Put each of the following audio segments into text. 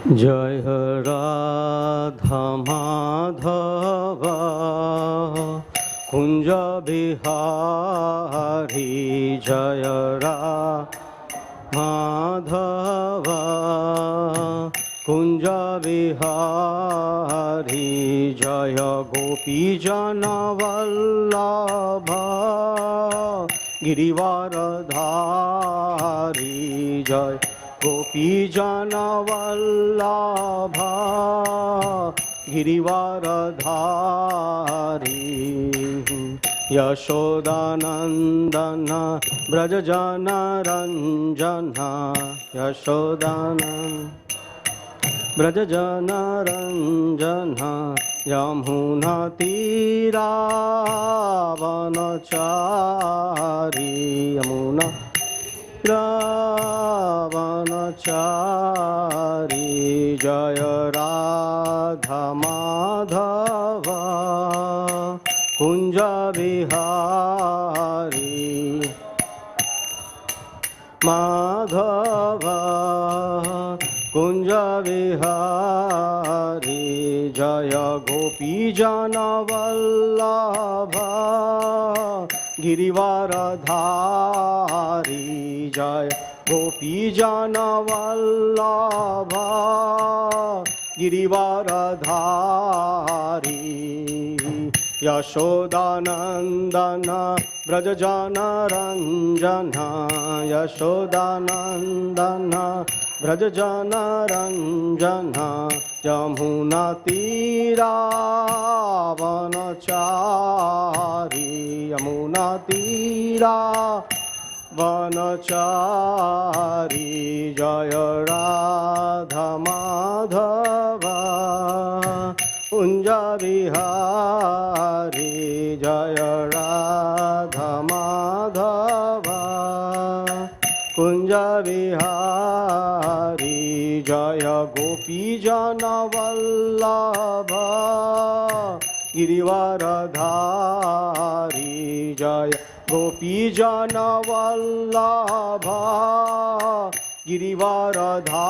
जय राधा माधव कुंज बिहारी जय माधव कुंज बिहारी जय गोपी जन वल्लभ गिरिवारधारी जय गोपी जन वल्लभ गिरिवारधारी यशोदानंदन ब्रजजन रंजन यशोदानंद ब्रजजन रंजन यमुना तीरावनचारी यमुना रावणचारी जय राधा माधव कुंज बिहारी माधव कुंज बिहारी जय गोपी जन वल्लभ गिरिवारधारी जय गोपी जन वल्लभ गिरिवारधारी यशोदानंदन ब्रजजन रंजन यशोदानंदन ब्रजजन रंजन यमुना तीरावनचारी यमुना तीरावनचारी जय राधा माधव कुंज बिहारी जय राधा माधव कुंज बिहारी जय गोपी जन वल्लभ गिरिवारधारी जय गोपी जन वल्लभ गिरिवारधारी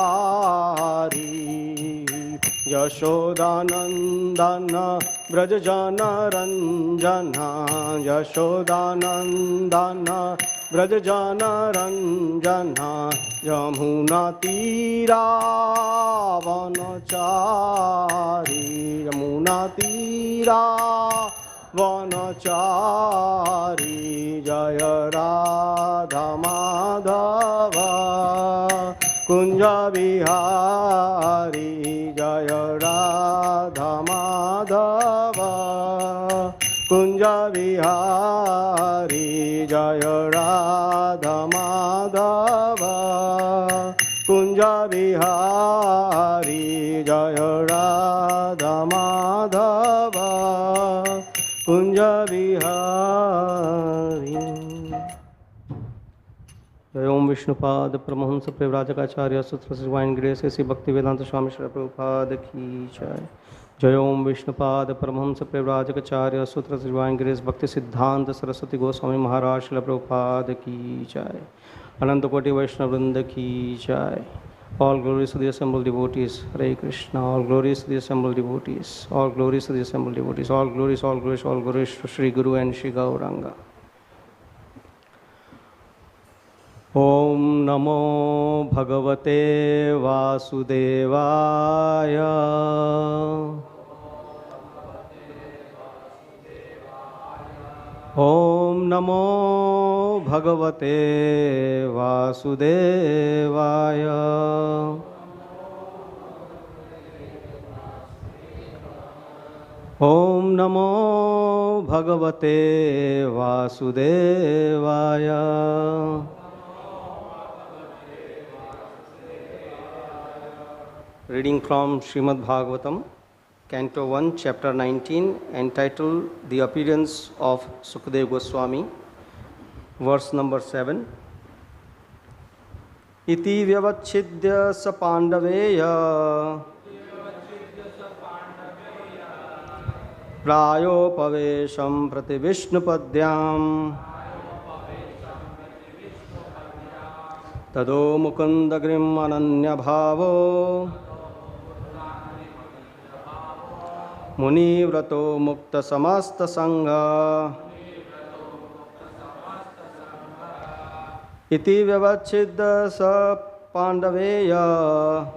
यशोदानंदन ब्रजजन रंजन यशोदानंदन ब्रजजन रंजन यमुना तीरावनचारी यमुना तीरावनचारी जय राधा माधव कुंज बिहारी जय राधा माधव कुंज बिहारी जय राधा माधव कुंज बिहारी जय राधा माधव कुंज बिहारी। जय ओम विष्णुपाद परमहंस परिव्राजकाचार्य सूत्र डिवाइन ग्रेस श्री भक्ति वेदांत स्वामी श्री प्रभुपाद की जय। जय ओम विष्णुपाद परमहंस परिव्राजकाचार्य सूत्र डिवाइन ग्रेस भक्ति सिद्धांत सरस्वती गोस्वामी महाराज श्री प्रभुपाद की जय। अनंत कोटि वैष्णव वृंद की जय। All glories to the assembled devotees. Hare Krishna. All glories to the assembled devotees. All glories to the assembled devotees. All glories, all glories, all glories to Sri Guru and Sri Gauranga. Om Namo Bhagavate Vasudevaya. Om Namo Bhagavate Vasudevaya. Om Namo Bhagavate Vasudevaya. Reading from Srimad Bhagavatam, Canto 1, Chapter 19, entitled The Appearance of Sukadeva Goswami, verse number 7. Iti vyavachidya sa pandaveya prayopavesham prati vishnupadyam tado mukundagrim ananya bhavo Munivrato Mukta Samasta Sangha Iti Vyavachidda Sa Pandaveya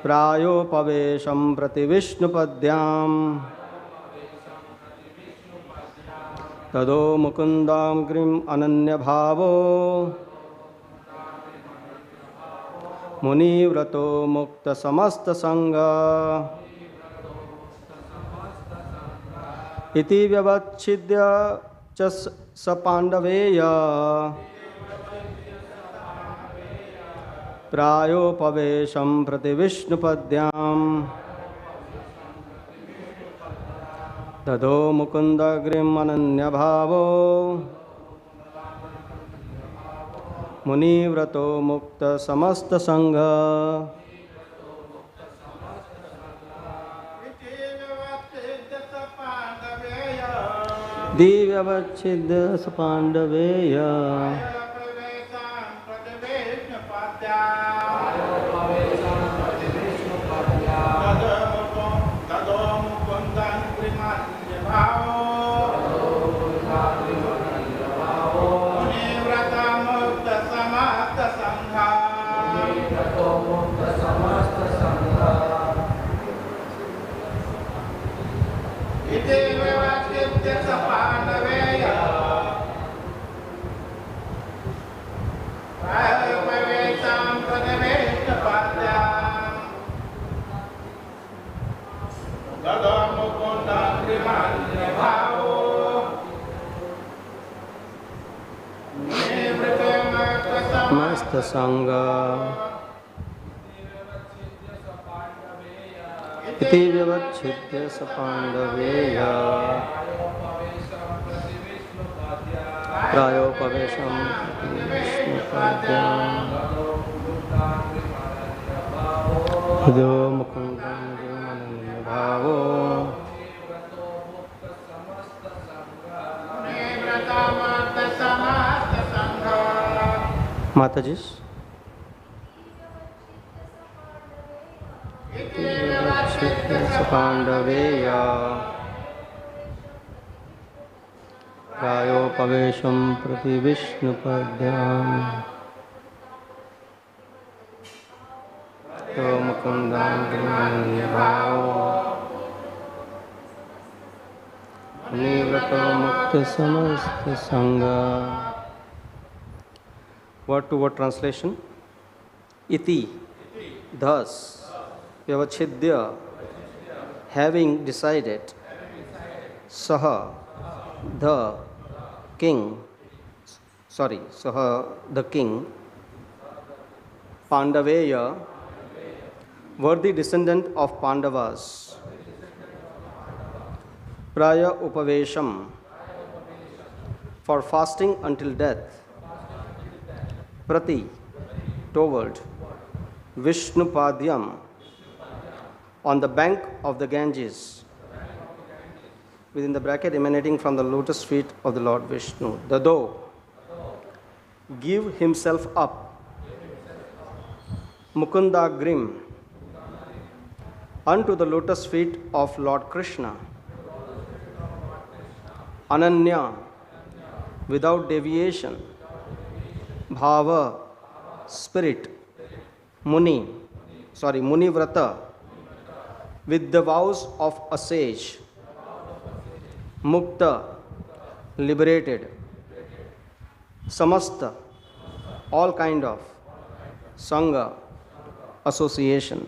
Prayopavesham Prati Vishnupadyam Tado Mukundam Grim Ananya Bhavo Munivrato Mukta Samasta Sangha Iti Vyavachidya Chas Sapandaveya Prayopavesham Prati Vishnupadyam Tado Mukunda Grim Ananya Bhavo Munivrato Mukta Samasta Sangha Divyavachidya Sapandaveya Masta Sangha Iti Vyavachidya Sapandaveya Prayopavesham Vishnupadyam Tado Mukundam Grim Ananya Bhavo Matajis Pandaveya Prayopavesham Prati Vishnupadyam Tado Mukundam Grim Ananya Bhavo Munivrato Mukta Samasta Sangha. Word to word translation. Iti, thus, Vyavachidya, having decided, Saha, the king, Pandaveya, worthy descendant of Pandavas, Praya Upavesham, for fasting until death, Prati, toward, Vishnupadyam, on the bank of the Ganges, within the bracket emanating from the lotus feet of the Lord Vishnu. Dado, give himself up, Mukunda Grim, unto the lotus feet of Lord Krishna. Ananya, without deviation. Bhava, spirit. Munivrata, with the vows of a sage. Mukta, liberated. Samasta, all kind of. Sangha, association.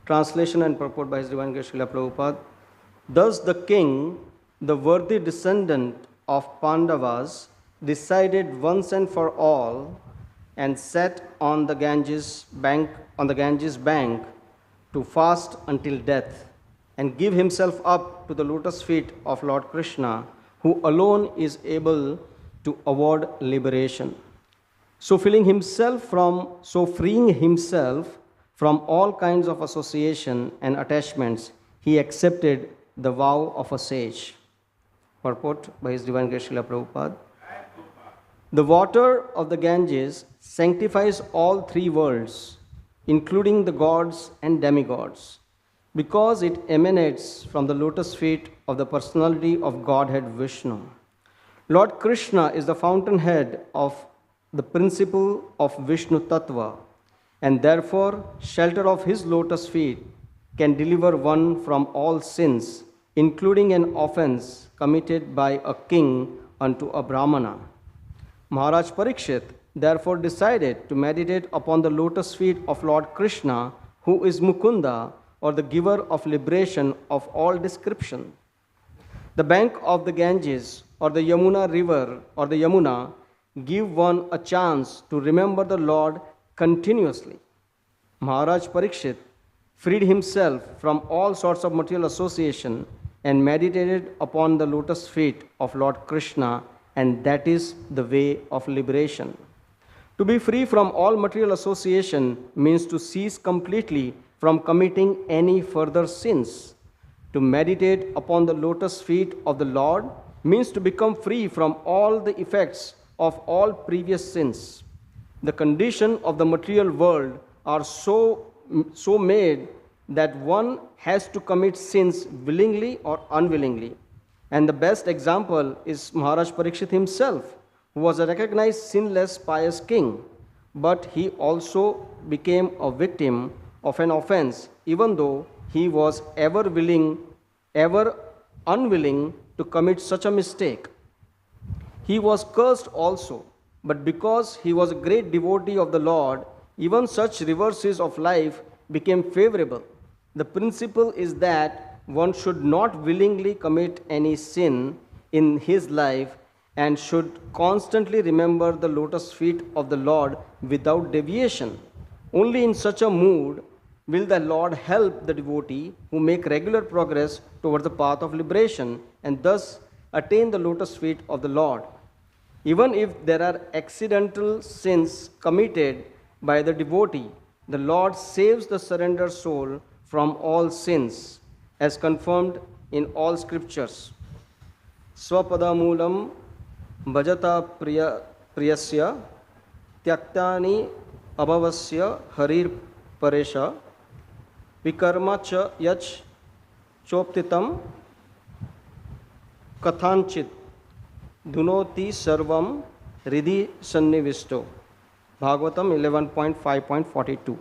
Translation and purport by His Divine Grace Srila Prabhupada. Thus the king, the worthy descendant of Pandavas, decided once and for all and sat on the Ganges bank to fast until death and give himself up to the lotus feet of Lord Krishna, who alone is able to award liberation. So freeing himself from all kinds of association and attachments, he accepted the vow of a sage. Purport by His Divine Grace Srila Prabhupada. The water of the Ganges sanctifies all three worlds, including the gods and demigods, because it emanates from the lotus feet of the personality of Godhead Vishnu. Lord Krishna is the fountainhead of the principle of Vishnu Tattva, and therefore shelter of his lotus feet can deliver one from all sins, including an offense committed by a king unto a Brahmana. Maharaj Parikshit therefore decided to meditate upon the lotus feet of Lord Krishna, who is Mukunda, or the giver of liberation of all description. The bank of the Ganges or the Yamuna river or the Yamuna give one a chance to remember the Lord continuously. Maharaj Parikshit freed himself from all sorts of material association and meditated upon the lotus feet of Lord Krishna, and that is the way of liberation. To be free from all material association means to cease completely from committing any further sins. To meditate upon the lotus feet of the Lord means to become free from all the effects of all previous sins. The condition of the material world are so made that one has to commit sins willingly or unwillingly. And the best example is Maharaj Parikshit himself, who was a recognized sinless pious king, but he also became a victim of an offense, even though he was ever unwilling to commit such a mistake. He was cursed also, but because he was a great devotee of the Lord, even such reverses of life became favorable. The principle is that one should not willingly commit any sin in his life and should constantly remember the lotus feet of the Lord without deviation. Only in such a mood will the Lord help the devotee who make regular progress towards the path of liberation and thus attain the lotus feet of the Lord. Even if there are accidental sins committed by the devotee, the Lord saves the surrendered soul from all sins, as confirmed in all scriptures. Swapadamulam bhajata priyasya tyaktani abhavasya harir paresha vikarma cha yach choptitam kathanchit dunoti sarvam ridhi sannivisto. Bhagavatam 11.5.42.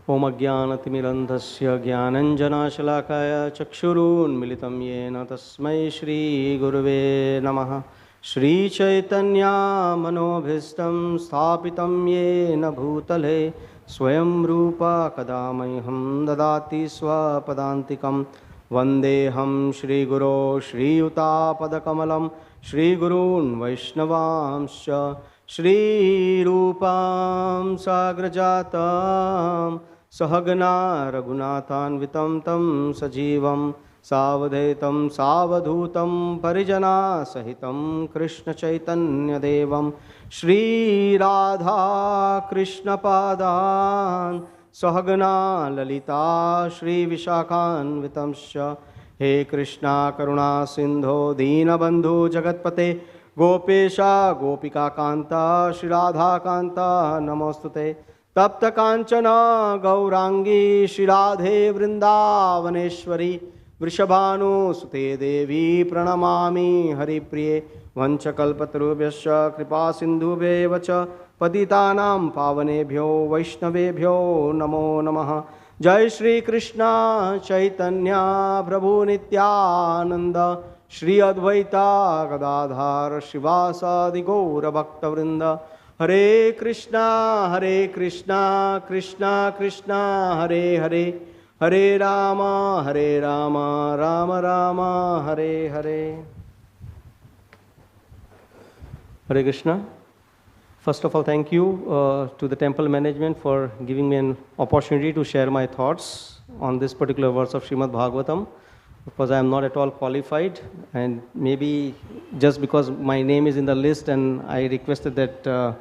Om Ajnanatimirandhasya Jnananjanashalakaya Chakshurunmilitam Yena Tasmai Shri Gurave Namaha. Shri Chaitanya Manobhistam Sthapitam Yena Bhutale Swayam Rupa Kadamayham Dadati Swapadantikam Vandeham Shri Guru Shri Yuta Padakamalam Shri Gurun Vaishnavamscha Shri Rupam Sagrajatam Sahagana Raghunathanvitam Tam Sajivam Savadhetam Savadhutam Parijana Sahitam Krishna Chaitanya Devam Shri Radha Krishna Padan Sahagana Lalita Shri Vishakhanvitamscha. He Krishna Karuna Sindho Deenabandhu Jagatpate Gopesha Gopika Kanta Shri Radha Kanta Namostute Tapta Kanchana Gaurangi Shri Radhe Vrindavaneshwari Vrishabhanu Sute Devi Pranamami Haripriye Vanchakalpatarubhyascha Kripa Sindhubheva Patitanam Pavanebhyo Vaishnavebhyo Namo Namaha. Jai Shri Krishna Chaitanya Prabhu Nityananda Shri Advaita Gadadhar Shivasadi Gaura Bhakta Vrinda. Hare Krishna Krishna Krishna Hare Hare Hare Rama Rama Rama Hare Hare. Hare Krishna. First of all, thank you to the temple management for giving me an opportunity to share my thoughts on this particular verse of Srimad Bhagavatam, because I am not at all qualified, and maybe just because my name is in the list and I requested that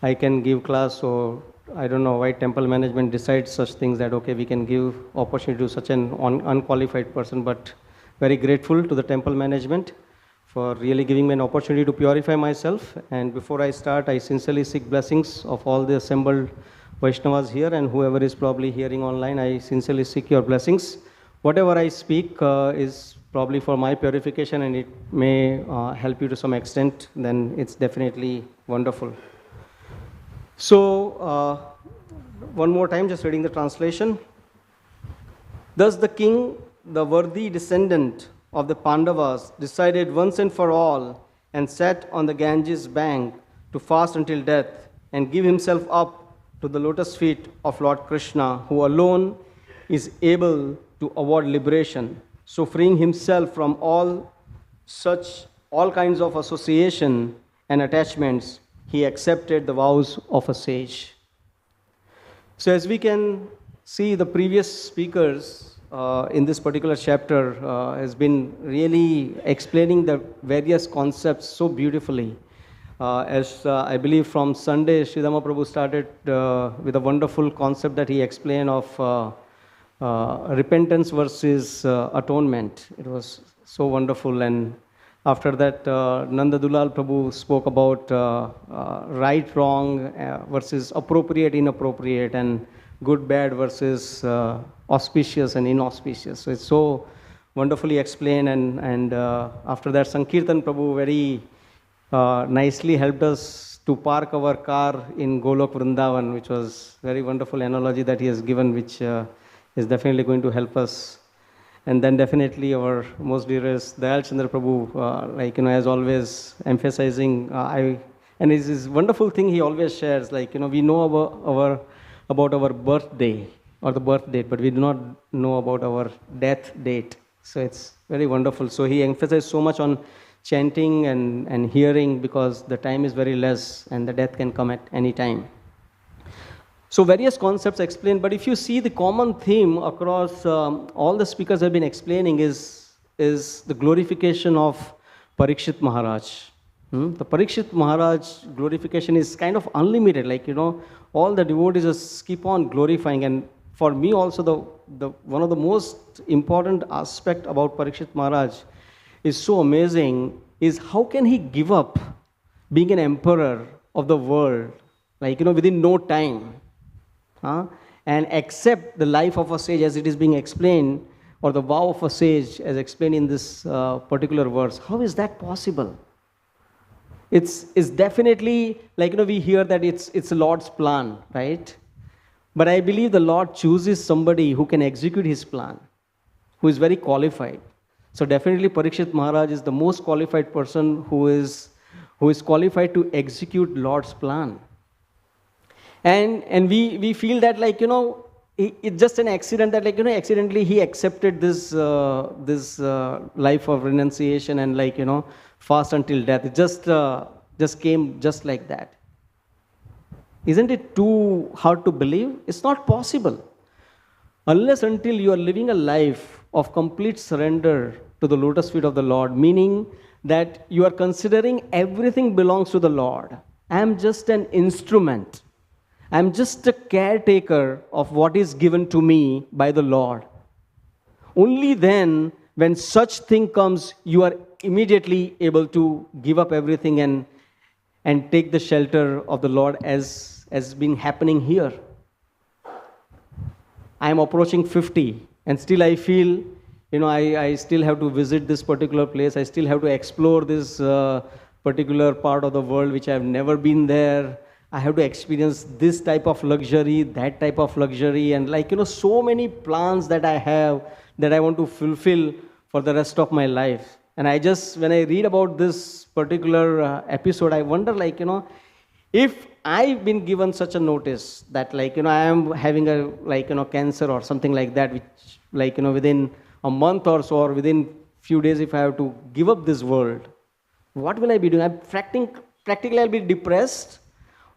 I can give class, so I don't know why temple management decides such things, that okay, we can give opportunity to such an unqualified person, but very grateful to the temple management for really giving me an opportunity to purify myself. And before I start, I sincerely seek blessings of all the assembled Vaishnavas here and whoever is probably hearing online. I sincerely seek your blessings. Whatever I speak is probably for my purification, and it may help you to some extent. Then it's definitely wonderful. So, one more time, just reading the translation. Thus the king, the worthy descendant of the Pandavas, decided once and for all and sat on the Ganges bank to fast until death and give himself up to the lotus feet of Lord Krishna, who alone is able to award liberation. So freeing himself from all kinds of association and attachments, he accepted the vows of a sage. So as we can see, the previous speakers in this particular chapter has been really explaining the various concepts so beautifully. As I believe from Sunday, Sridhama Prabhu started with a wonderful concept that he explained of repentance versus atonement. It was so wonderful. And after that, Nanda Dulal Prabhu spoke about right, wrong versus appropriate, inappropriate, and good, bad versus auspicious and inauspicious. So it's so wonderfully explained. And after that, Sankirtan Prabhu very nicely helped us to park our car in Golok Vrindavan, which was very wonderful analogy that he has given, which is definitely going to help us. And then definitely our most dearest Dayal Chandra Prabhu, as always, emphasizing, and it's this wonderful thing he always shares, we know about our birthday or the birth date, but we do not know about our death date. So it's very wonderful. So he emphasized so much on chanting and hearing, because the time is very less and the death can come at any time. So various concepts explained, but if you see the common theme across all the speakers have been explaining is the glorification of Parikshit Maharaj. The Parikshit Maharaj glorification is kind of unlimited, all the devotees just keep on glorifying. And for me also, the one of the most important aspect about Parikshit Maharaj is so amazing is how can he give up being an emperor of the world, within no time. And accept the life of a sage as it is being explained, or the vow of a sage as explained in this particular verse. How is that possible? It's definitely, we hear that it's the Lord's plan, right? But I believe the Lord chooses somebody who can execute his plan, who is very qualified. So definitely Parikshit Maharaj is the most qualified person who is qualified to execute Lord's plan. And we feel that it's just an accident that accidentally he accepted this life of renunciation and fast until death. It just came just like that. Isn't it too hard to believe? It's not possible. Unless until you are living a life of complete surrender to the lotus feet of the Lord, meaning that you are considering everything belongs to the Lord. I am just an instrument. I'm just a caretaker of what is given to me by the Lord. Only then, when such thing comes, you are immediately able to give up everything and take the shelter of the Lord as been happening here. I am approaching 50 and still I feel, I still have to visit this particular place. I still have to explore this particular part of the world which I have never been there. I have to experience this type of luxury, that type of luxury, and so many plans that I have that I want to fulfill for the rest of my life. And when I read about this particular episode, I wonder, if I've been given such a notice that, I am having a, cancer or something like that, which, within a month or so, or within few days, if I have to give up this world, what will I be doing? Practically, I'll be depressed.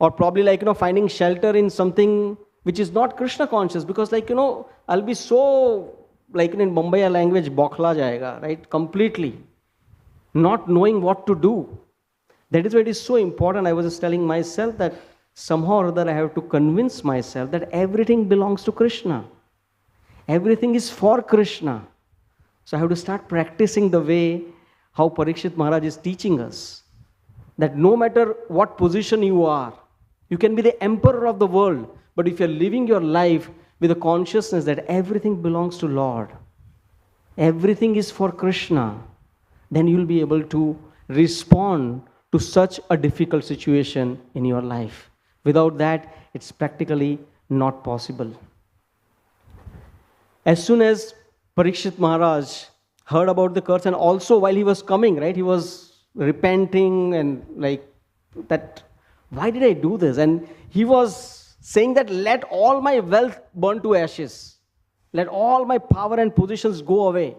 Or probably finding shelter in something which is not Krishna conscious, because I'll be so in Bombay language bokhla jayega, right? Completely not knowing what to do. That is why it is so important. I was just telling myself that somehow or other I have to convince myself that everything belongs to Krishna. Everything is for Krishna. So I have to start practicing the way how Parikshit Maharaj is teaching us that no matter what position you are, you can be the emperor of the world, but if you're living your life with a consciousness that everything belongs to Lord, everything is for Krishna, then you'll be able to respond to such a difficult situation in your life. Without that, it's practically not possible. As soon as Parikshit Maharaj heard about the curse, and also while he was coming, right, he was repenting and like that, why did I do this? And he was saying that let all my wealth burn to ashes. Let all my power and positions go away.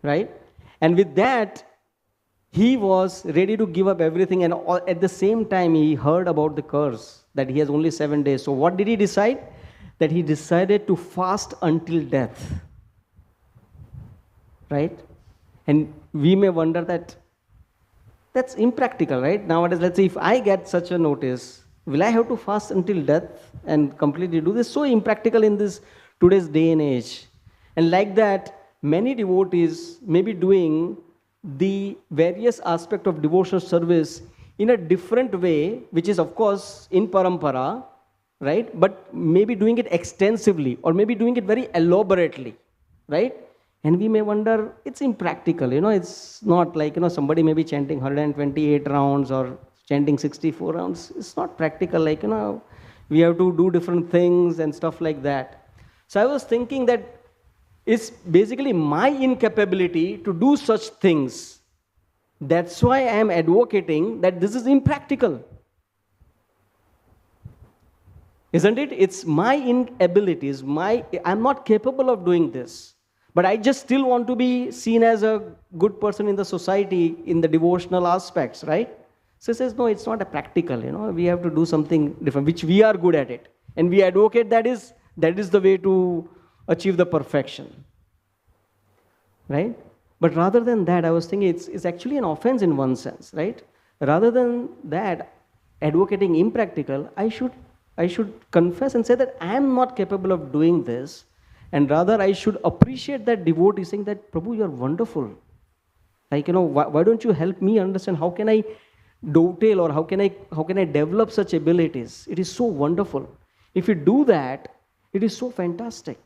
Right? And with that, he was ready to give up everything, and at the same time he heard about the curse, that he has only 7 days. So what did he decide? That he decided to fast until death. Right? And we may wonder that that's impractical, right? Nowadays, let's say if I get such a notice, will I have to fast until death and completely do this? So impractical in this today's day and age. And like that, many devotees may be doing the various aspects of devotional service in a different way, which is of course in parampara, right? But maybe doing it extensively, or maybe doing it very elaborately, right? And we may wonder, it's impractical, it's not like, somebody may be chanting 128 rounds or chanting 64 rounds. It's not practical, like, we have to do different things and stuff like that. So I was thinking that it's basically my incapability to do such things. That's why I am advocating that this is impractical. Isn't it? It's my inabilities, I'm not capable of doing this. But I just still want to be seen as a good person in the society in the devotional aspects, right? So he says, no, it's not a practical, we have to do something different, which we are good at it. And we advocate that is the way to achieve the perfection, right? But rather than that, I was thinking it's actually an offense in one sense, right? Rather than that, advocating impractical, I should confess and say that I am not capable of doing this. And rather, I should appreciate that devotee saying that, Prabhu, you're wonderful. Like, why don't you help me understand how can I dovetail, or how can I develop such abilities? It is so wonderful. If you do that, it is so fantastic,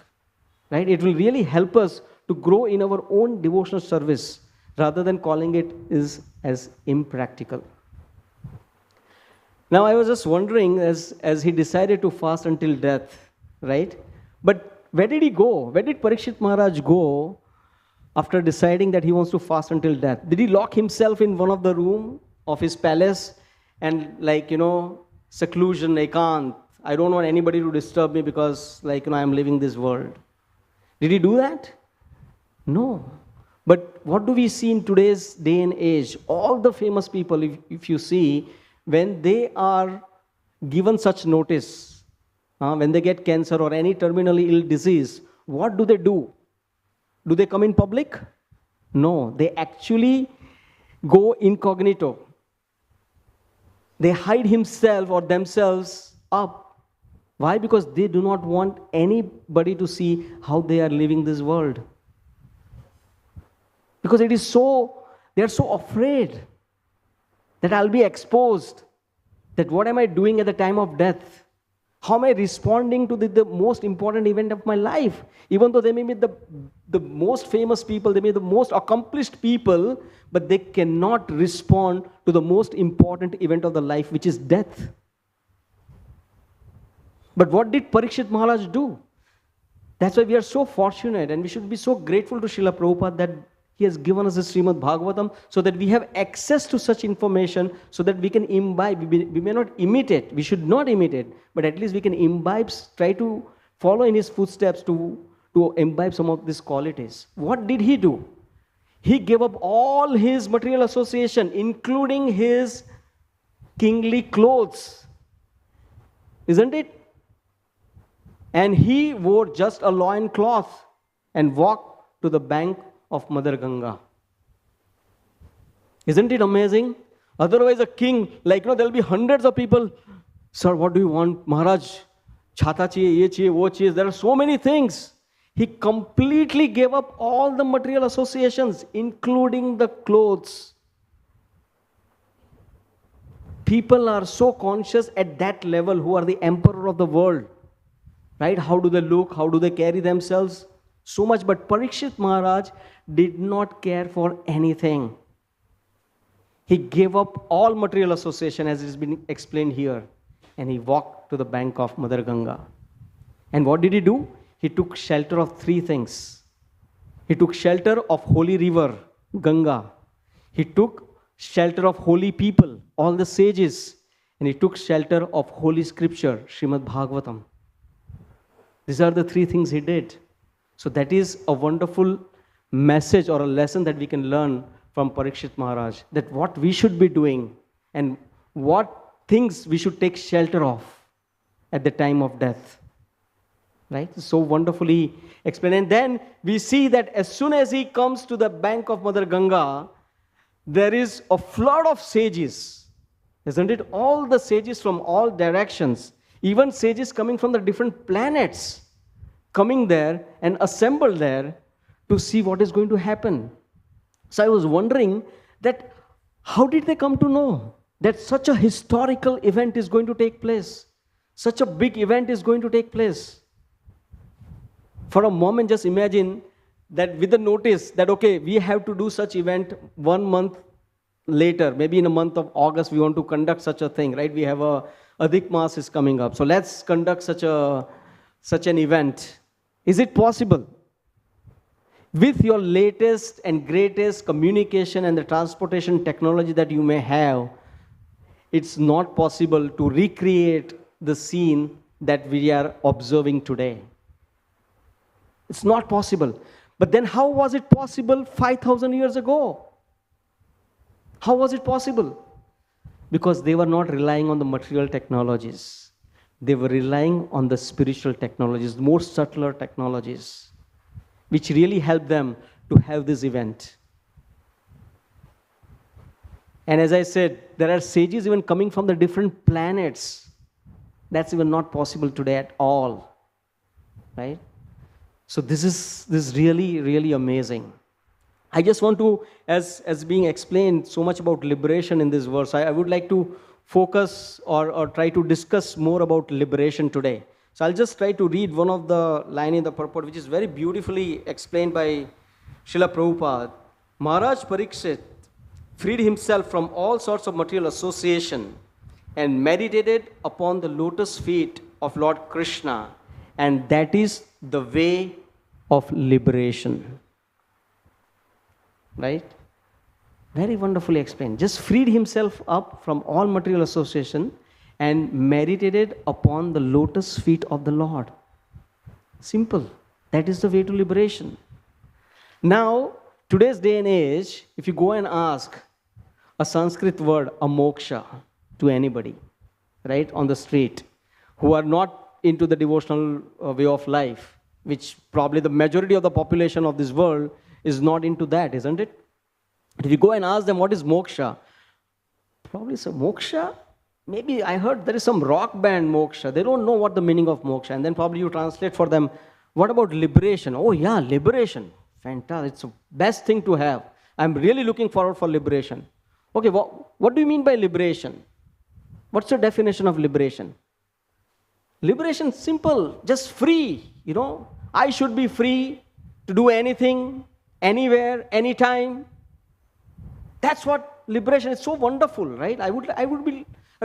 right? It will really help us to grow in our own devotional service, rather than calling it as impractical. Now, I was just wondering, as he decided to fast until death, right? But where did he go? Where did Parikshit Maharaj go after deciding that he wants to fast until death? Did he lock himself in one of the room of his palace and seclusion, ekant? I don't want anybody to disturb me because I'm living this world. Did he do that? No. But what do we see in today's day and age? All the famous people, if you see, when they are given such notice, when they get cancer or any terminally ill disease, what do? Do they come in public? No, they actually go incognito. They hide himself or themselves up. Why? Because they do not want anybody to see how they are living this world. Because they are so afraid that I'll be exposed, that what am I doing at the time of death? How am I responding to the most important event of my life? Even though they may be the most famous people, they may be the most accomplished people, but they cannot respond to the most important event of the life, which is death. But what did Parikshit Maharaj do? That's why we are so fortunate, and we should be so grateful to Srila Prabhupada that he has given us the Srimad Bhagavatam, so that we have access to such information, so that we can imbibe. We may not imitate, we should not imitate, but at least we can imbibe, try to follow in his footsteps to imbibe some of these qualities. What did he do? He gave up all his material association, including his kingly clothes. Isn't it? And he wore just a loin cloth and walked to the bank of Mother Ganga. Isn't it amazing? Otherwise, a king, there'll be hundreds of people. Sir, what do you want? Maharaj, chhata chahiye, ye chahiye, wo chahiye. There are so many things. He completely gave up all the material associations, including the clothes. People are so conscious at that level who are the emperor of the world. Right? How do they look? How do they carry themselves? So much. But Parikshit Maharaj did not care for anything. He gave up all material association, as has been explained here, and he walked to the bank of Mother Ganga. And what did he do? He took shelter of three things. He took shelter of holy river, Ganga. He took shelter of holy people, all the sages. And he took shelter of holy scripture, Srimad Bhagavatam. These are the three things he did. So that is a wonderful message or a lesson that we can learn from Parikshit Maharaj, that what we should be doing and what things we should take shelter of at the time of death. Right? So wonderfully explained. And then we see that as soon as he comes to the bank of Mother Ganga, there is a flood of sages. Isn't it? All the sages from all directions, even sages coming from the different planets, coming there and assembled there to see what is going to happen. So I was wondering that how did they come to know that such a historical event is going to take place? Such a big event is going to take place. For a moment, just imagine that with the notice that, okay, we have to do such event 1 month later, maybe in a month of August, we want to conduct such a thing, right? We have a Adhik Maas is coming up. So let's conduct such an event. Is it possible? With your latest and greatest communication and the transportation technology that you may have, it's not possible to recreate the scene that we are observing today. It's not possible. But then how was it possible 5,000 years ago? How was it possible? Because they were not relying on the material technologies. They were relying on the spiritual technologies, more subtler technologies, which really helped them to have this event. And as I said, there are sages even coming from the different planets. That's even not possible today at all. Right? So this is really, really amazing. I just want to, as being explained so much about liberation in this verse, I would like to focus or try to discuss more about liberation today. So I'll just try to read one of the line in the purport, which is very beautifully explained by Srila Prabhupada. Maharaj Parikshit freed himself from all sorts of material association and meditated upon the lotus feet of Lord Krishna, and that is the way of liberation. Right? Very wonderfully explained. Just freed himself up from all material association and meditated upon the lotus feet of the Lord. Simple. That is the way to liberation. Now, today's day and age, if you go and ask a Sanskrit word, a moksha, to anybody, right, on the street, who are not into the devotional way of life, which probably the majority of the population of this world is not into that, isn't it? If you go and ask them what is moksha, probably say moksha. Maybe I heard there is some rock band moksha. They don't know what the meaning of moksha. And then probably you translate for them, what about liberation? Oh yeah, liberation. Fantastic. It's the best thing to have. I'm really looking forward for liberation. Okay, what do you mean by liberation? What's your definition of liberation? Liberation, simple, just free. I should be free to do anything, anywhere, anytime. That's what liberation is. So wonderful, right? I would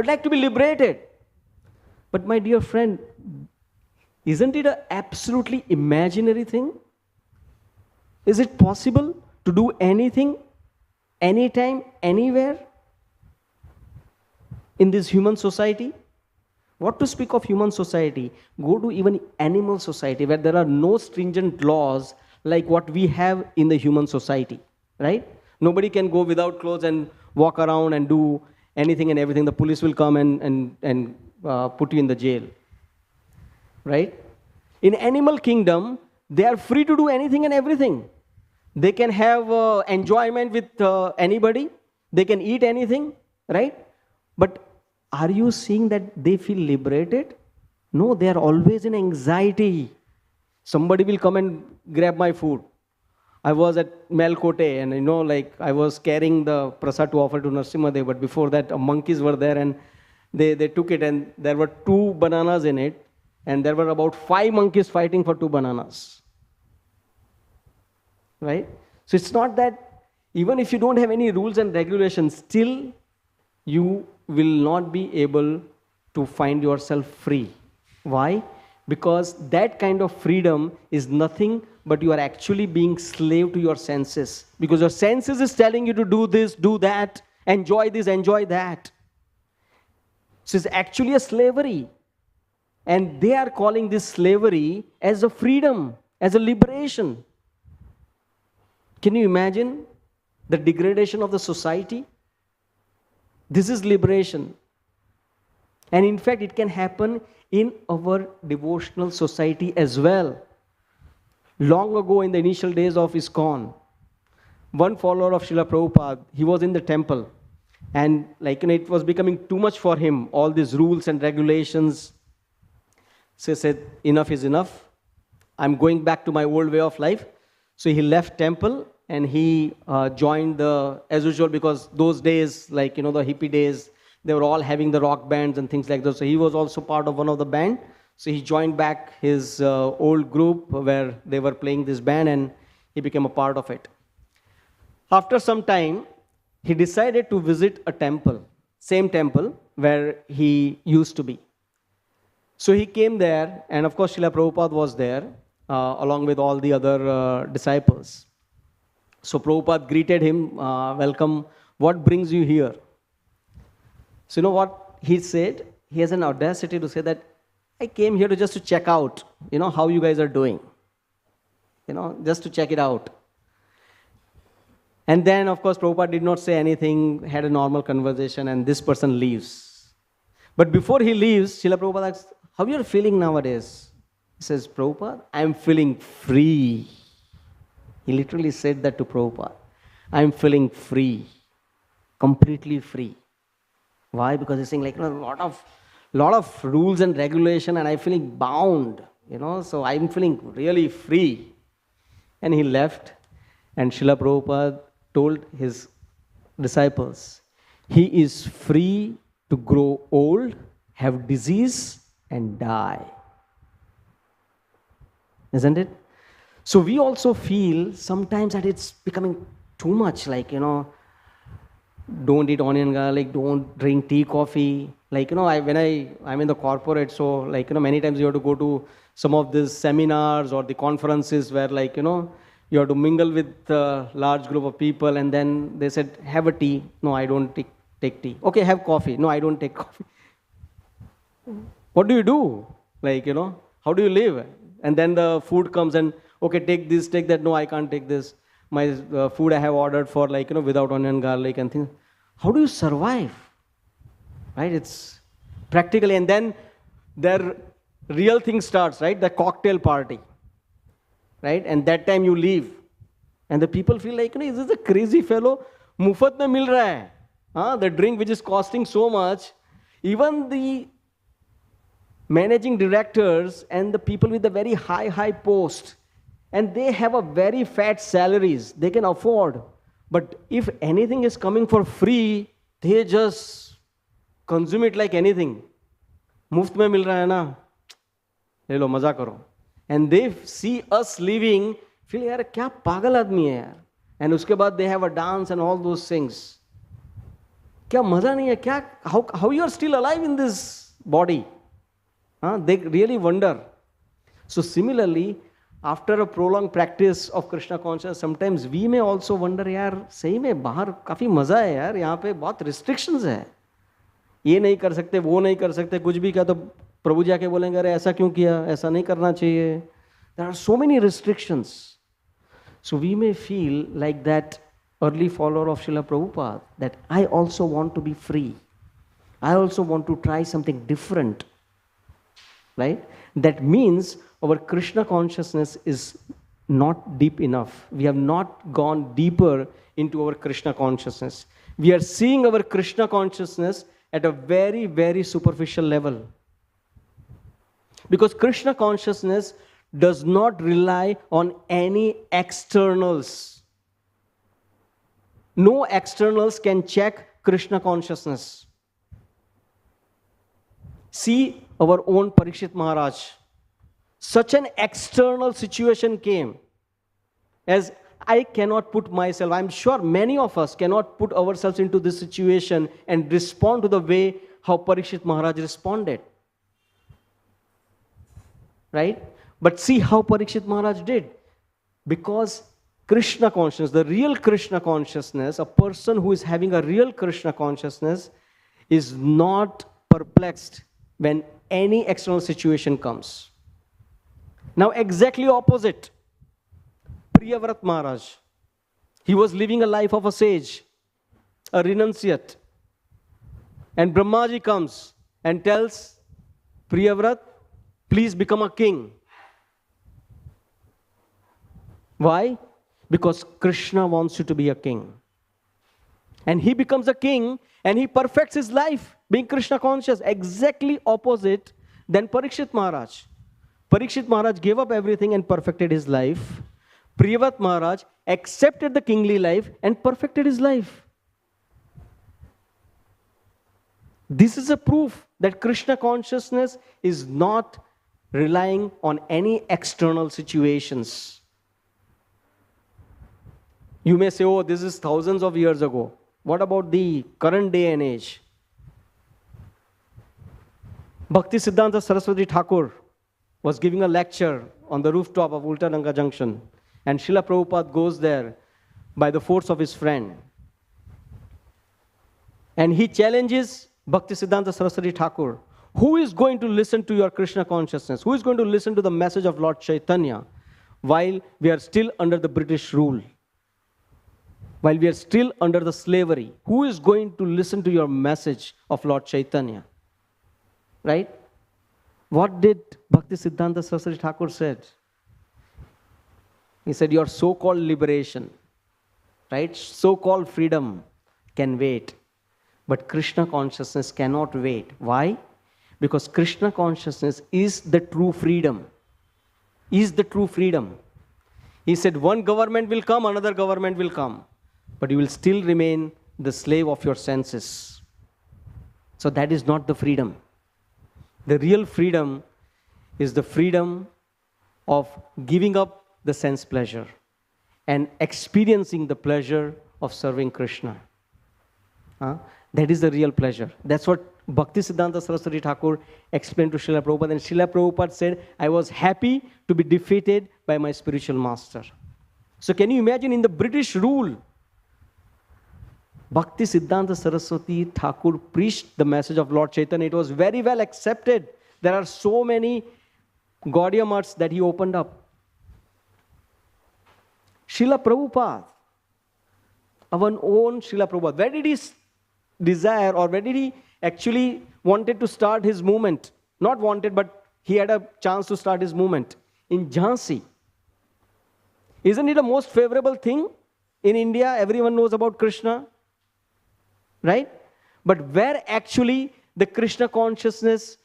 like to be liberated. But my dear friend, isn't it an absolutely imaginary thing? Is it possible to do anything, anytime, anywhere in this human society? What to speak of human society? Go to even animal society where there are no stringent laws like what we have in the human society, right? Nobody can go without clothes and walk around and do anything and everything. The police will come and put you in the jail, right? In animal kingdom, they are free to do anything and everything. They can have enjoyment with anybody. They can eat anything, right? But are you seeing that they feel liberated? No, they are always in anxiety. Somebody will come and grab my food. I was at Melkote and I was carrying the prasad to offer to Narasimhadev, but before that monkeys were there and they took it and there were 2 bananas in it and there were about 5 monkeys fighting for 2 bananas. Right? So it's not that even if you don't have any rules and regulations, still you will not be able to find yourself free. Why? Because that kind of freedom is nothing but you are actually being slave to your senses. Because your senses is telling you to do this, do that, enjoy this, enjoy that. So it's actually a slavery. And they are calling this slavery as a freedom, as a liberation. Can you imagine the degradation of the society? This is liberation. And in fact, it can happen in our devotional society as well. Long ago, in the initial days of ISKCON, one follower of Srila Prabhupada, he was in the temple. And it was becoming too much for him, all these rules and regulations. So he said, enough is enough. I'm going back to my old way of life. So he left temple and he joined as usual, because those days, the hippie days, they were all having the rock bands and things like that. So he was also part of one of the band. So he joined back his old group where they were playing this band and he became a part of it. After some time, he decided to visit a temple, same temple where he used to be. So he came there, and of course Srila Prabhupada was there along with all the other disciples. So Prabhupada greeted him, welcome, what brings you here? So you know what he said? He has an audacity to say that, I came here just to check out, how you guys are doing. Just to check it out. And then, of course, Prabhupada did not say anything, had a normal conversation, and this person leaves. But before he leaves, Srila Prabhupada asks, how are you feeling nowadays? He says, Prabhupada, I'm feeling free. He literally said that to Prabhupada. I'm feeling free, completely free. Why? Because he's saying a lot of rules and regulation, and I'm feeling bound, so I'm feeling really free. And he left, and Srila Prabhupada told his disciples, he is free to grow old, have disease, and die. Isn't it? So we also feel sometimes that it's becoming too much, don't eat onion garlic, don't drink tea, coffee. When I'm in the corporate, so many times you have to go to some of these seminars or the conferences where you have to mingle with a large group of people, and then they said, have a tea. No, I don't take tea. Okay, have coffee. No, I don't take coffee. What do you do? How do you live? And then the food comes and, okay, take this, take that. No, I can't take this. My food I have ordered for without onion, garlic and things. How do you survive? Right? It's practically, and then their real thing starts, right? The cocktail party. Right? And that time you leave. And the people feel is this a crazy fellow? Mufat mein mil raha hai. The drink which is costing so much. Even the managing directors and the people with the very high post, and they have a very fat salaries, they can afford. But if anything is coming for free, they just consume it like anything. Muft mein mil raha hai na, le lo, maza karo. And they see us leaving, feel, yaar, kya pagal aadmi hai yaar. And uske baad they have a dance and all those things. Kya maza nahi hai? Kya, how you are still alive in this body? They really wonder. So similarly, after a prolonged practice of Krishna consciousness, sometimes we may also wonder, yaar, sahi mein bahar kafi maza hai yaar, yahan pe bahut restrictions hai. ये नहीं कर सकते, वो नहीं कर सकते, कुछ भी क्या तो प्रभु जाके बोलेंगे, अरे ऐसा क्यों किया, ऐसा नहीं करना चाहिए. There are so many restrictions. So we may feel like that early follower of Srila Prabhupada, that I also want to be free. I also want to try something different. Right? That means our Krishna consciousness is not deep enough. We have not gone deeper into our Krishna consciousness. We are seeing our Krishna consciousness at a very, very superficial level. Because Krishna consciousness does not rely on any externals. No externals can check Krishna consciousness. See our own Parikshit Maharaj. Such an external situation came. As I cannot put myself, I'm sure many of us cannot put ourselves into this situation and respond to the way how Parikshit Maharaj responded. Right? But see how Parikshit Maharaj did. Because Krishna consciousness, the real Krishna consciousness, a person who is having a real Krishna consciousness is not perplexed when any external situation comes. Now exactly opposite, Priyavrat Maharaj. He was living a life of a sage, a renunciate. And Brahmaji comes and tells Priyavrat, please become a king. Why? Because Krishna wants you to be a king. And he becomes a king and he perfects his life being Krishna conscious. Exactly opposite than Parikshit Maharaj. Parikshit Maharaj gave up everything and perfected his life. Priyavrat Maharaj accepted the kingly life and perfected his life. This is a proof that Krishna consciousness is not relying on any external situations. You may say, oh, this is thousands of years ago. What about the current day and age? Bhakti Siddhanta Saraswati Thakur was giving a lecture on the rooftop of Ultananga Junction. And Srila Prabhupada goes there by the force of his friend. And he challenges Bhakti Siddhanta Saraswati Thakur. Who is going to listen to your Krishna consciousness? Who is going to listen to the message of Lord Chaitanya while we are still under the British rule? While we are still under the slavery? Who is going to listen to your message of Lord Chaitanya? Right? What did Bhakti Siddhanta Saraswati Thakur said? He said, your so-called liberation, right? So-called freedom can wait. But Krishna consciousness cannot wait. Why? Because Krishna consciousness is the true freedom. Is the true freedom. He said, one government will come, another government will come. But you will still remain the slave of your senses. So that is not the freedom. The real freedom is the freedom of giving up the sense pleasure and experiencing the pleasure of serving Krishna. That is the real pleasure. That's what Bhakti Siddhanta Saraswati Thakur explained to Srila Prabhupada. And Srila Prabhupada said, I was happy to be defeated by my spiritual master. So can you imagine in the British rule, Bhakti Siddhanta Saraswati Thakur preached the message of Lord Chaitanya. It was very well accepted. There are so many Gaudiya Maths that he opened up. Srila Prabhupada, our own Srila Prabhupada, where did he desire or where did he actually wanted to start his movement? Not wanted, but he had a chance to start his movement. In Jhansi. Isn't it the most favorable thing in India? Everyone knows about Krishna. Right? But where actually the Krishna consciousness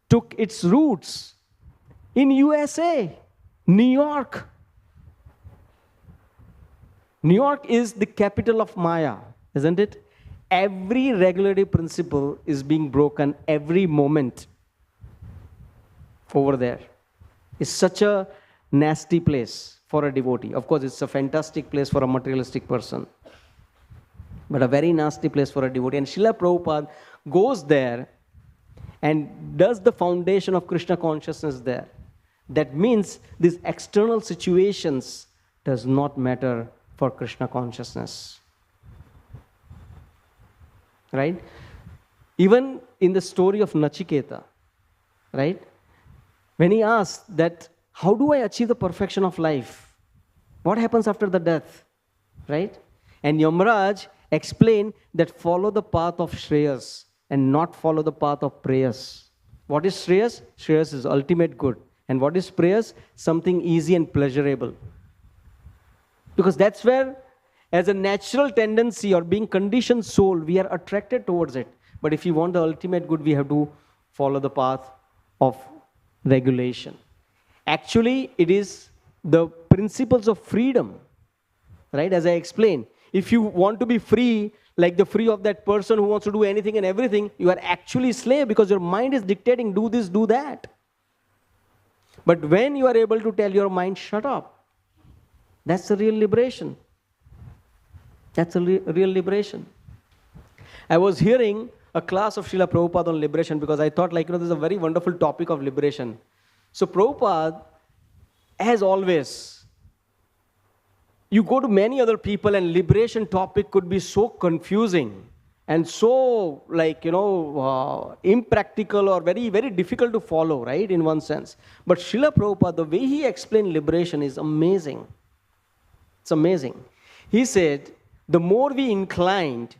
took its roots? In USA, New York. New York is the capital of Maya, isn't it? Every regulatory principle is being broken every moment over there. It's such a nasty place for a devotee. Of course, it's a fantastic place for a materialistic person, but a very nasty place for a devotee. And Srila Prabhupada goes there and does the foundation of Krishna consciousness there. That means these external situations does not matter for Krishna consciousness. Right? Even in the story of Nachiketa, right? When he asked that, how do I achieve the perfection of life? What happens after the death? Right? And Yamraj explained that follow the path of Shreyas and not follow the path of prayers. What is Shreyas? Shreyas is ultimate good. And what is prayers? Something easy and pleasurable. Because that's where, as a natural tendency or being conditioned soul, we are attracted towards it. But if you want the ultimate good, we have to follow the path of regulation. Actually, it is the principles of freedom, right? As I explained, if you want to be free, like the free of that person who wants to do anything and everything, you are actually slave because your mind is dictating, do this, do that. But when you are able to tell your mind, shut up, that's the real liberation. That's a real liberation. I was hearing a class of Srila Prabhupada on liberation because I thought, this is a very wonderful topic of liberation. So Prabhupada, as always, you go to many other people and liberation topic could be so confusing and so impractical or very, very difficult to follow, right, in one sense. But Srila Prabhupada, the way he explained liberation is amazing. It's amazing. He said, the more we inclined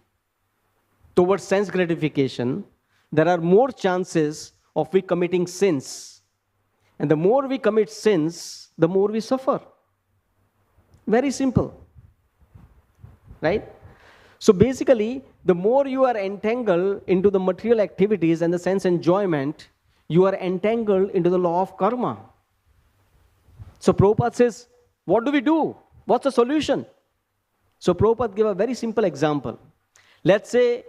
towards sense gratification, there are more chances of we committing sins. And the more we commit sins, the more we suffer. Very simple, right? So basically, the more you are entangled into the material activities and the sense enjoyment, you are entangled into the law of karma. So Prabhupada says, what do we do? What's the solution? So Prabhupada gave a very simple example. Let's say,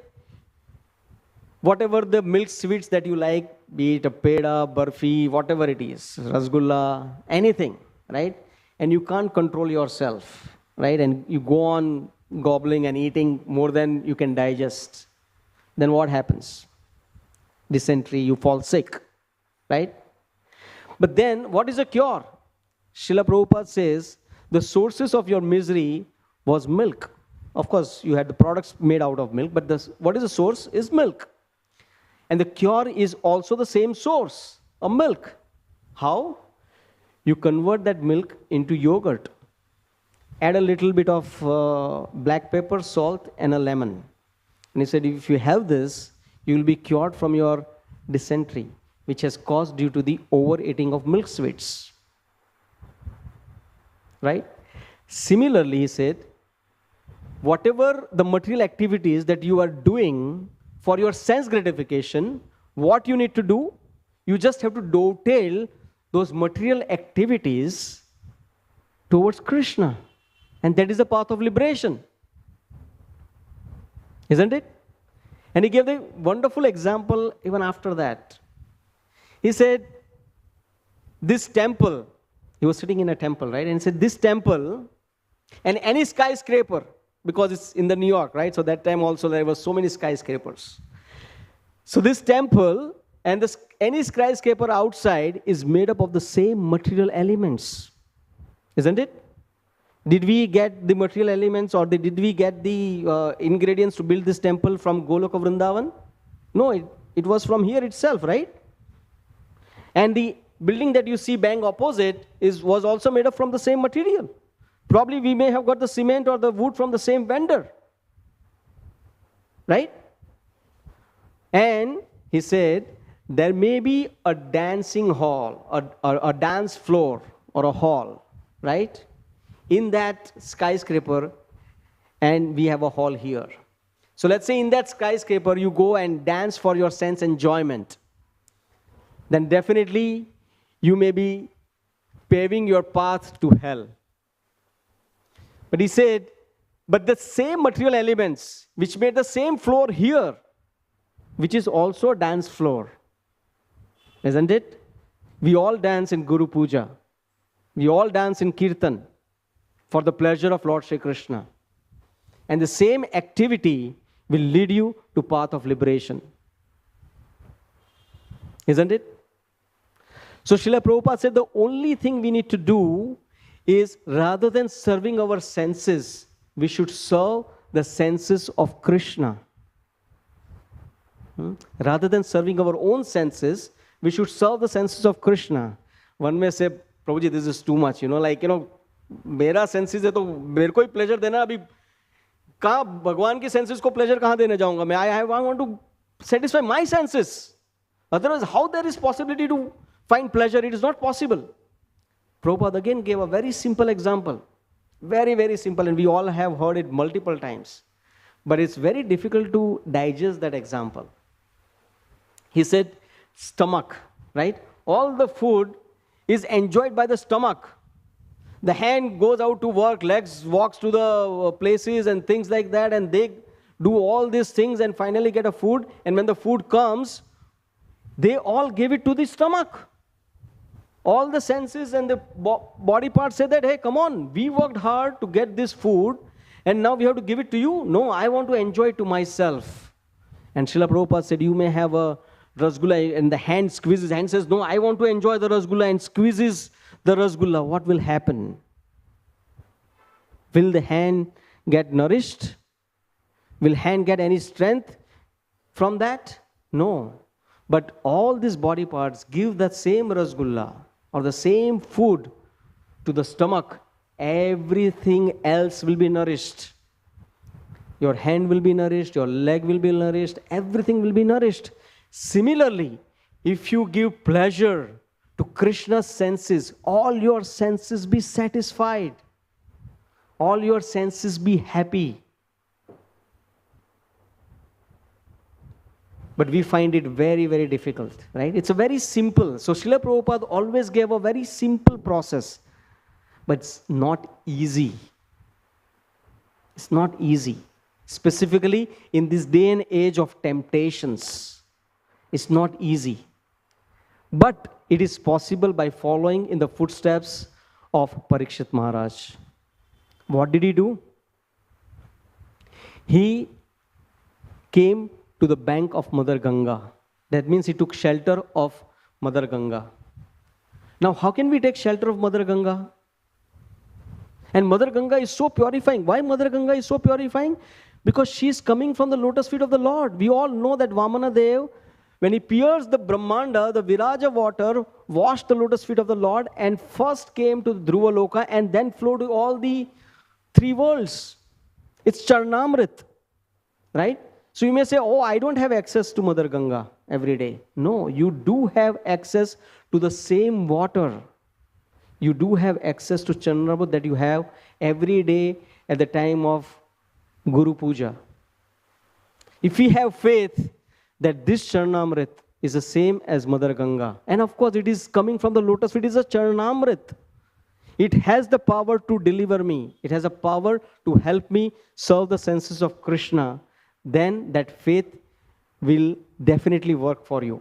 whatever the milk sweets that you like, be it a peda, barfi, whatever it is, rasgulla, anything, right? And you can't control yourself, right? And you go on gobbling and eating more than you can digest. Then what happens? Dysentery, you fall sick, right? But then, what is the cure? Srila Prabhupada says, the sources of your misery was milk. Of course, you had the products made out of milk, but what is the source? Is milk. And the cure is also the same source, a milk. How? You convert that milk into yogurt. Add a little bit of black pepper, salt, and a lemon. And he said, if you have this, you will be cured from your dysentery, which has caused due to the overeating of milk sweets. Right? Similarly, he said, whatever the material activities that you are doing for your sense gratification, what you need to do, you just have to dovetail those material activities towards Krishna. And that is the path of liberation. Isn't it? And he gave a wonderful example even after that. He said, this temple, he was sitting in a temple, right? And he said, this temple and any skyscraper, because it's in the New York, right? So that time also there were so many skyscrapers. So this temple and any skyscraper outside is made up of the same material elements. Isn't it? Did we get the material elements or did we get the ingredients to build this temple from Goloka Vrindavan? No, it was from here itself, right? And the building that you see bang opposite was also made up from the same material. Probably we may have got the cement or the wood from the same vendor. Right? And he said, there may be a dancing hall, a dance floor or a hall, right? In that skyscraper, and we have a hall here. So let's say in that skyscraper, you go and dance for your sense enjoyment. Then definitely, you may be paving your path to hell. But he said, but the same material elements, which made the same floor here, which is also a dance floor. Isn't it? We all dance in Guru Puja. We all dance in Kirtan for the pleasure of Lord Shri Krishna. And the same activity will lead you to path of liberation. Isn't it? So Srila Prabhupada said the only thing we need to do is rather than serving our senses, we should serve the senses of Krishna. Rather than serving our own senses, we should serve the senses of Krishna. One may say, Prabhuji, this is too much, मेरा senses है तो मेरे को ही pleasure देना, अभी कहाँ भगवान की सेंसेस को प्लेजर कहाँ देने जाऊंगा मैं? I want to satisfy my senses. Otherwise, how there is possibility to find pleasure? It is not possible. Prabhupada again gave a very simple example. Very, very simple, and we all have heard it multiple times. But it's very difficult to digest that example. He said, stomach, right? All the food is enjoyed by the stomach. The hand goes out to work, legs walks to the places and things like that, and they do all these things and finally get a food. And when the food comes, they all give it to the stomach. All the senses and the body parts say that, hey, come on, we worked hard to get this food, and now we have to give it to you? No, I want to enjoy it to myself. And Srila Prabhupada said, you may have a rasgulla, and the hand squeezes. Hand says, no, I want to enjoy the rasgulla, and squeezes the rasgulla. What will happen? Will the hand get nourished? Will hand get any strength from that? No. But all these body parts give that same rasgulla or the same food to the stomach. Everything else will be nourished. Your hand will be nourished, your leg will be nourished, everything will be nourished. Similarly, if you give pleasure to Krishna's senses, all your senses be satisfied. All your senses be happy. But we find it very, very difficult, right? It's a very simple. So Srila Prabhupada always gave a very simple process. But it's not easy. It's not easy. Specifically in this day and age of temptations. It's not easy. But it is possible by following in the footsteps of Parikshit Maharaj. What did he do? He came to the bank of Mother Ganga. That means he took shelter of Mother Ganga. Now, how can we take shelter of Mother Ganga? And Mother Ganga is so purifying. Why Mother Ganga is so purifying? Because she is coming from the lotus feet of the Lord. We all know that Vamana Dev, when he pierced the Brahmanda, the Viraja water washed the lotus feet of the Lord and first came to Dhruva Loka and then flowed to all the three worlds. It's Charnamrit, right? So you may say, oh, I don't have access to Mother Ganga every day. No, you do have access to the same water. You do have access to Charnamrit that you have every day at the time of Guru Puja. If we have faith that this Charnamrit is the same as Mother Ganga, and of course it is coming from the lotus feet, it is a Charnamrit. It has the power to deliver me. It has a power to help me serve the senses of Krishna. Then that faith will definitely work for you.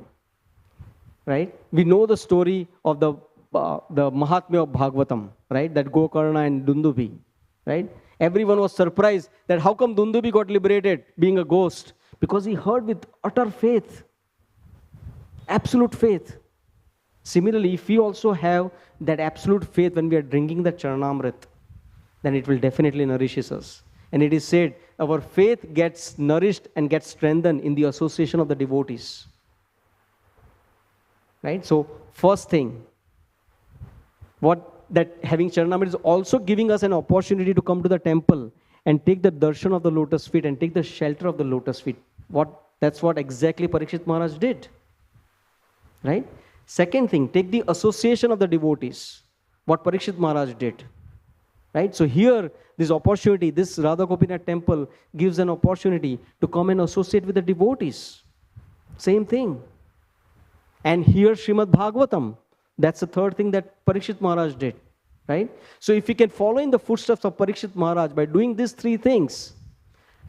Right? We know the story of the Mahatmya of Bhagavatam, right? That Gokarna and Dundubi, right? Everyone was surprised that how come Dundubi got liberated being a ghost? Because he heard with utter faith, absolute faith. Similarly, if we also have that absolute faith when we are drinking the Charnamrit, then it will definitely nourish us. And it is said, our faith gets nourished and gets strengthened in the association of the devotees. Right? So, first thing, that having Charnamrit is also giving us an opportunity to come to the temple and take the darshan of the lotus feet and take the shelter of the lotus feet. That's what exactly Parikshit Maharaj did. Right? Second thing, take the association of the devotees. What Parikshit Maharaj did. Right? So here, this opportunity, this Radha Gopinath temple gives an opportunity to come and associate with the devotees. Same thing. And here Srimad Bhagavatam. That's the third thing that Parikshit Maharaj did. Right? So if we can follow in the footsteps of Parikshit Maharaj by doing these three things,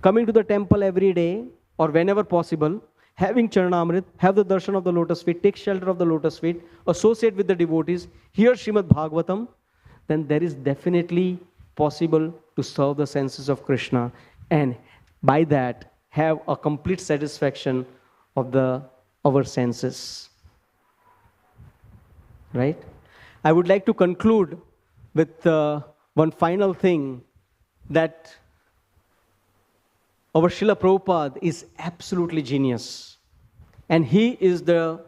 coming to the temple every day or whenever possible, having Charnamrit, have the darshan of the lotus feet, take shelter of the lotus feet, associate with the devotees, hear Srimad Bhagavatam, then there is definitely possible to serve the senses of Krishna and by that have a complete satisfaction of our senses. Right? I would like to conclude with one final thing, that our Srila Prabhupada is absolutely genius. And he is the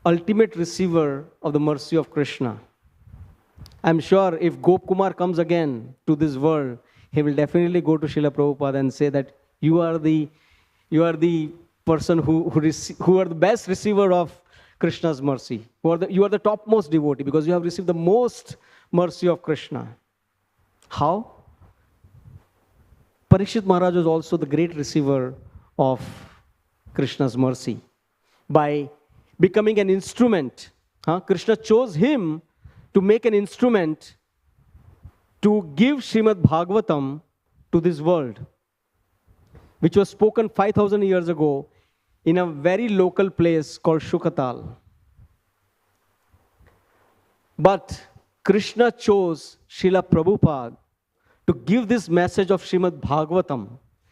ultimate receiver of the mercy of Krishna. I'm sure if Gop Kumar comes again to this world, he will definitely go to Srila Prabhupada and say that you are the person who are the best receiver of Krishna's mercy. You are the topmost devotee because you have received the most mercy of Krishna. How? Parikshit Maharaj was also the great receiver of Krishna's mercy by becoming an instrument Krishna chose him to make an instrument to give Srimad Bhagavatam to this world, which was spoken 5,000 years ago in a very local place called Shukatal. But Krishna chose Srila Prabhupada to give this message of Srimad Bhagavatam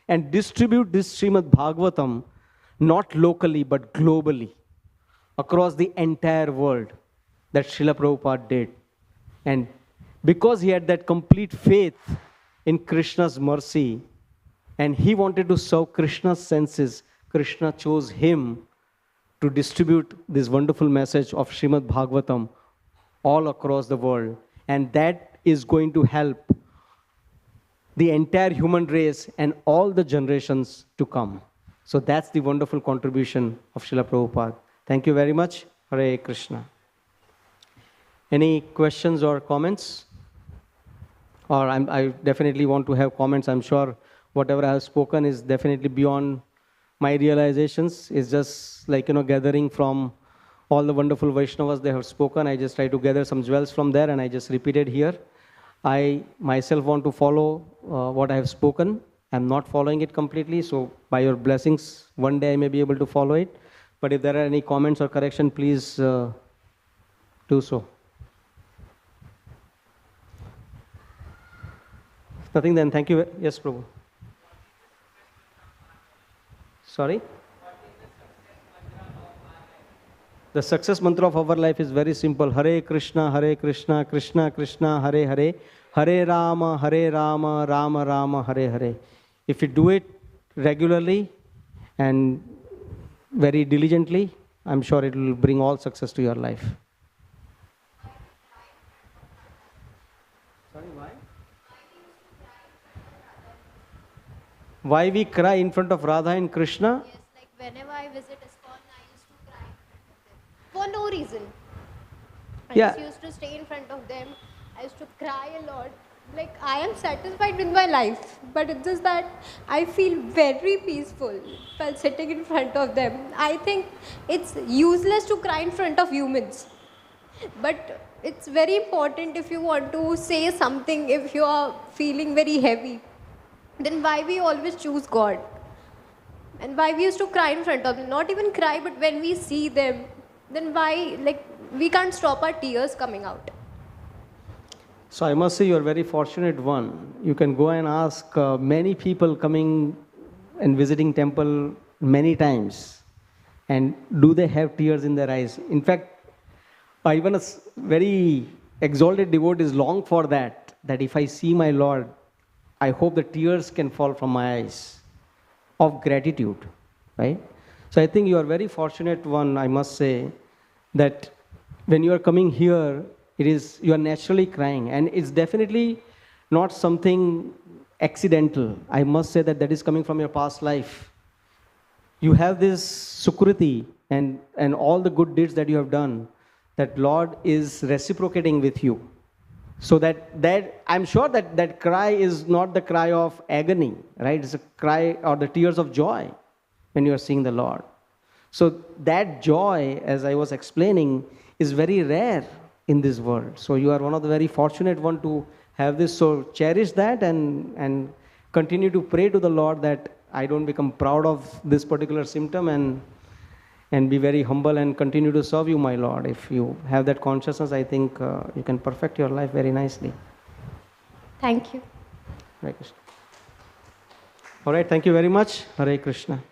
and distribute this Srimad Bhagavatam not locally but globally across the entire world. That Srila Prabhupada did. And because he had that complete faith in Krishna's mercy and he wanted to serve Krishna's senses, Krishna chose him to distribute this wonderful message of Srimad Bhagavatam all across the world. And that is going to help the entire human race and all the generations to come. So that's the wonderful contribution of Srila Prabhupada. Thank you very much. Hare Krishna. Any questions or comments? Or I definitely want to have comments. I'm sure whatever I have spoken is definitely beyond my realizations. It's just like, gathering from all the wonderful Vaishnavas they have spoken. I just try to gather some jewels from there and I just repeat it here. I myself want to follow what I have spoken. I'm not following it completely. So by your blessings, one day I may be able to follow it. But if there are any comments or correction, please do so. Nothing then. Thank you. Yes, Prabhu. Sorry? The success mantra of our life is very simple. Hare Krishna, Krishna Krishna, Hare Hare, Hare Rama, Rama Rama, Hare Hare. If you do it regularly and very diligently, I'm sure it will bring all success to your life. Sorry, why? Why we cry in front of Radha and Krishna? Yes, like whenever I visit ISKCON, I used to cry for no reason. I just used to stay in front of them. I used to cry a lot. Like, I am satisfied with my life, but it's just that I feel very peaceful while sitting in front of them. I think it's useless to cry in front of humans. But it's very important if you want to say something, if you are feeling very heavy. Then why we always choose God? And why we used to cry in front of them? Not even cry, but when we see them, then why, like, we can't stop our tears coming out. So I must say you're a very fortunate one. You can go and ask many people coming and visiting temple many times. And do they have tears in their eyes? In fact, even a very exalted devotees long for that if I see my Lord, I hope the tears can fall from my eyes of gratitude, right? So I think you are very fortunate one, I must say, that when you are coming here, you are naturally crying, and it's definitely not something accidental. I must say that is coming from your past life. You have this sukriti and all the good deeds that you have done, that Lord is reciprocating with you. So that I'm sure that cry is not the cry of agony, right? It's a cry or the tears of joy when you are seeing the Lord. So that joy, as I was explaining, is very rare in this world. So you are one of the very fortunate one to have this. So cherish that and continue to pray to the Lord that I don't become proud of this particular symptom and be very humble and continue to serve you, my Lord. If you have that consciousness, I think you can perfect your life very nicely. Thank you. Hare Krishna. All right, thank you very much. Hare Krishna.